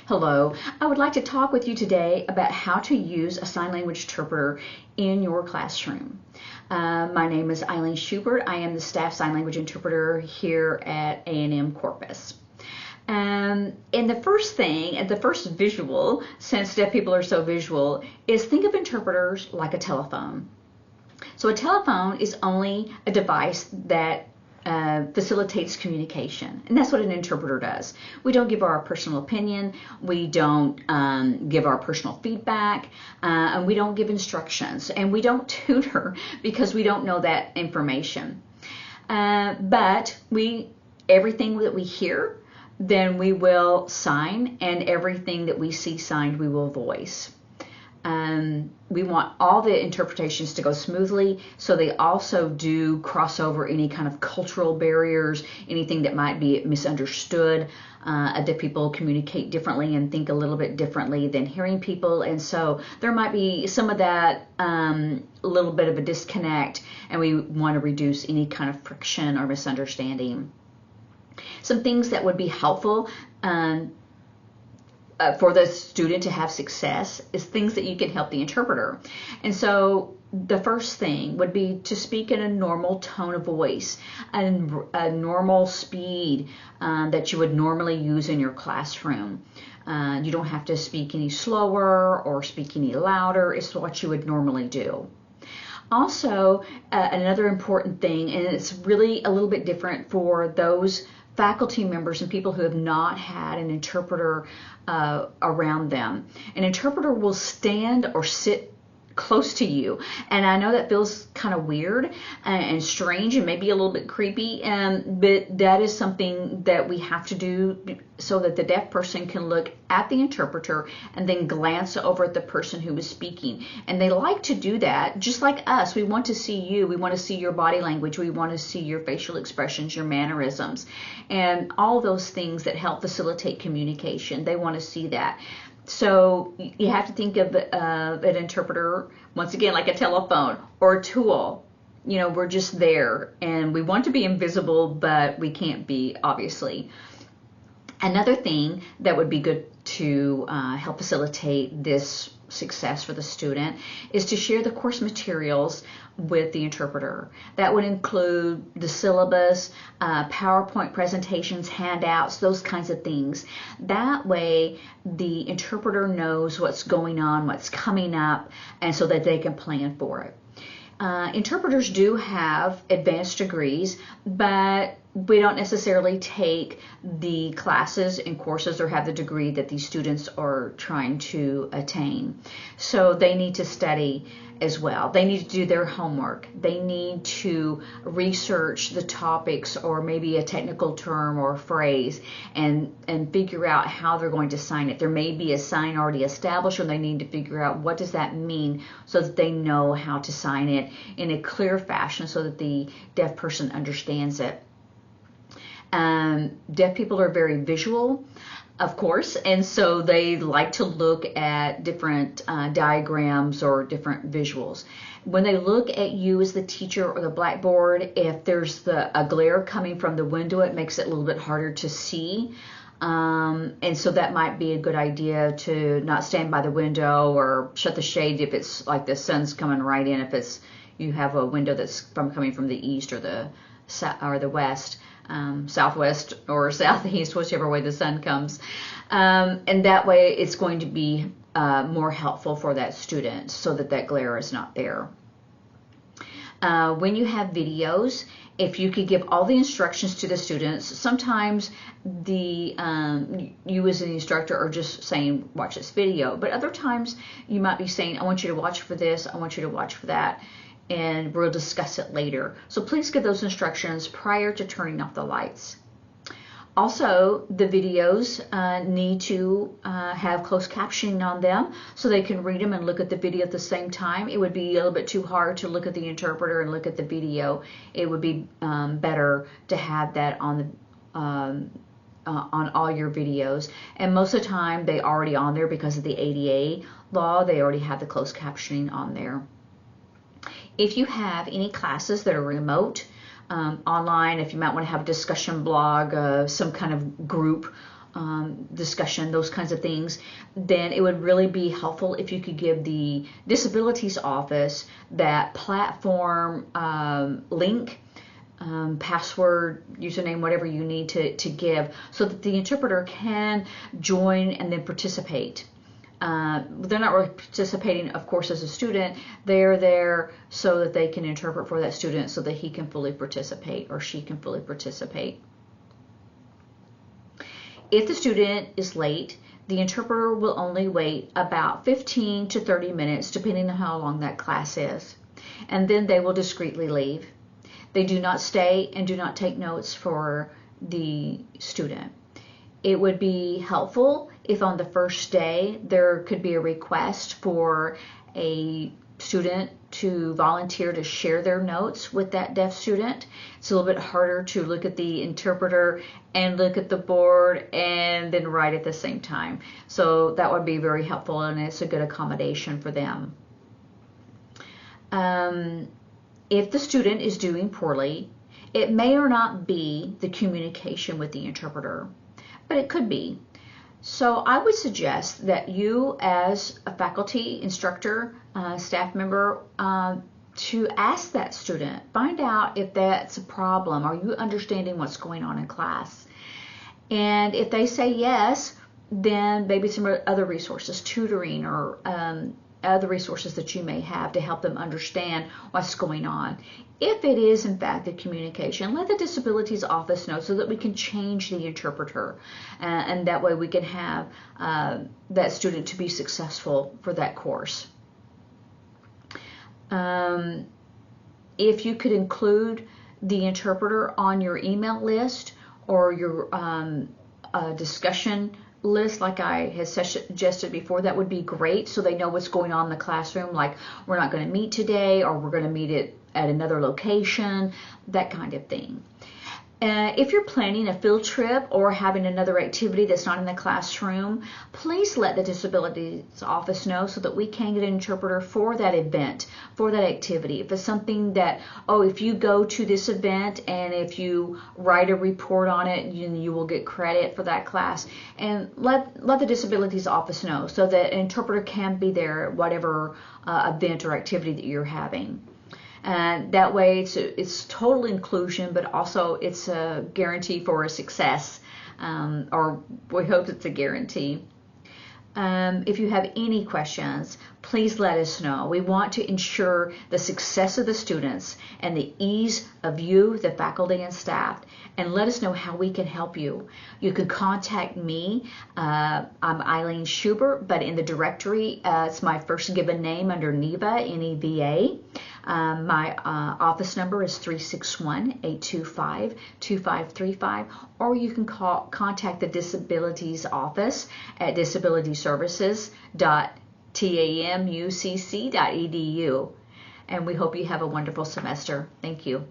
Hello, I would like to talk with you today about how to use a sign language interpreter in your classroom. My name is Eileen Schubert. I am the staff sign language interpreter here at A&M Corpus. And the first visual, since deaf people are so visual, is think of interpreters like a telephone. So a telephone is only a device that facilitates communication, and that's what an interpreter does. We don't give our personal opinion, we don't give our personal feedback, and we don't give instructions, and we don't tutor because we don't know that information. But everything that we hear, then we will sign, and everything that we see signed, we will voice. We want all the interpretations to go smoothly, so they also do cross over any kind of cultural barriers, anything that might be misunderstood. Deaf people communicate differently and think a little bit differently than hearing people, and so there might be some of that a little bit of a disconnect, and we want to reduce any kind of friction or misunderstanding. Some things that would be helpful for the student to have success is things that you can help the interpreter. And so the first thing would be to speak in a normal tone of voice, a normal speed that you would normally use in your classroom. You don't have to speak any slower or speak any louder. It's what you would normally do. Also, another important thing, and it's really a little bit different for those faculty members and people who have not had an interpreter around them. An interpreter will stand or sit close to you, and I know that feels kind of weird and strange and maybe a little bit creepy, but that is something that we have to do so that the deaf person can look at the interpreter and then glance over at the person who is speaking. And they like to do that just like us. We want to see you, we want to see your body language, we want to see your facial expressions, your mannerisms, and all those things that help facilitate communication. They want to see that. So you have to think of an interpreter, once again, like a telephone or a tool. You know, we're just there, and we want to be invisible, but we can't be, obviously. Another thing that would be good to help facilitate this success for the student is to share the course materials with the interpreter. That would include the syllabus, PowerPoint presentations, handouts, those kinds of things. That way the interpreter knows what's going on, what's coming up, and so that they can plan for it. Interpreters do have advanced degrees, but we don't necessarily take the classes and courses or have the degree that these students are trying to attain. So they need to study as well. They need to do their homework. They need to research the topics or maybe a technical term or phrase and figure out how they're going to sign it. There may be a sign already established, and they need to figure out what does that mean so that they know how to sign it in a clear fashion so that the deaf person understands it. Deaf people are very visual, of course, and so they like to look at different diagrams or different visuals. When they look at you as the teacher or the blackboard, if there's a glare coming from the window, it makes it a little bit harder to see. And so that might be a good idea to not stand by the window or shut the shade if it's like the sun's coming right in, if you have a window that's coming from the east or the west. Southwest or southeast, whichever way the sun comes. And that way it's going to be more helpful for that student so that glare is not there. When you have videos, if you could give all the instructions to the students, sometimes you as an instructor are just saying, watch this video, but other times you might be saying, I want you to watch for this, I want you to watch for that, and we'll discuss it later. So please give those instructions prior to turning off the lights. Also, the videos need to have closed captioning on them so they can read them and look at the video at the same time. It would be a little bit too hard to look at the interpreter and look at the video. It would be better to have that on all your videos. And most of the time, they're already on there because of the ADA law. They already have the closed captioning on there. If you have any classes that are remote, online, if you might want to have a discussion blog, some kind of group discussion, those kinds of things, then it would really be helpful if you could give the disabilities office that platform link, password, username, whatever you need to give, so that the interpreter can join and then participate. They're not really participating, of course, as a student. They're there so that they can interpret for that student so that he can fully participate or she can fully participate. If the student is late, the interpreter will only wait about 15 to 30 minutes, depending on how long that class is, and then they will discreetly leave. They do not stay and do not take notes for the student. It would be helpful if on the first day there could be a request for a student to volunteer to share their notes with that deaf student. It's a little bit harder to look at the interpreter and look at the board and then write at the same time. So that would be very helpful, and it's a good accommodation for them. If the student is doing poorly, it may or not be the communication with the interpreter, but it could be. So I would suggest that you, as a faculty, instructor, staff member, to ask that student, find out if that's a problem. Are you understanding what's going on in class? And if they say yes, then maybe some other resources, tutoring or other resources that you may have to help them understand what's going on. If it is in fact the communication, let the disabilities office know so that we can change the interpreter, and that way we can have that student to be successful for that course. If you could include the interpreter on your email list or your discussion list, like I had suggested before, that would be great, so they know what's going on in the classroom, like we're not going to meet today, or we're going to meet at another location, that kind of thing. If you're planning a field trip or having another activity that's not in the classroom, please let the disabilities office know so that we can get an interpreter for that event, for that activity. If it's something that, if you go to this event and if you write a report on it, you will get credit for that class. And let the disabilities office know so that an interpreter can be there at whatever event or activity that you're having. And that way it's total inclusion, but also it's a guarantee for a success, or we hope it's a guarantee. If you have any questions, please let us know. We want to ensure the success of the students and the ease of you, the faculty and staff, and let us know how we can help you. You can contact me. I'm Eileen Schubert, but in the directory, it's my first given name under Neva, N-E-V-A. My office number is 361-825-2535, or you can contact the Disabilities Office at disabilityservices.tamucc.edu. And we hope you have a wonderful semester. Thank you.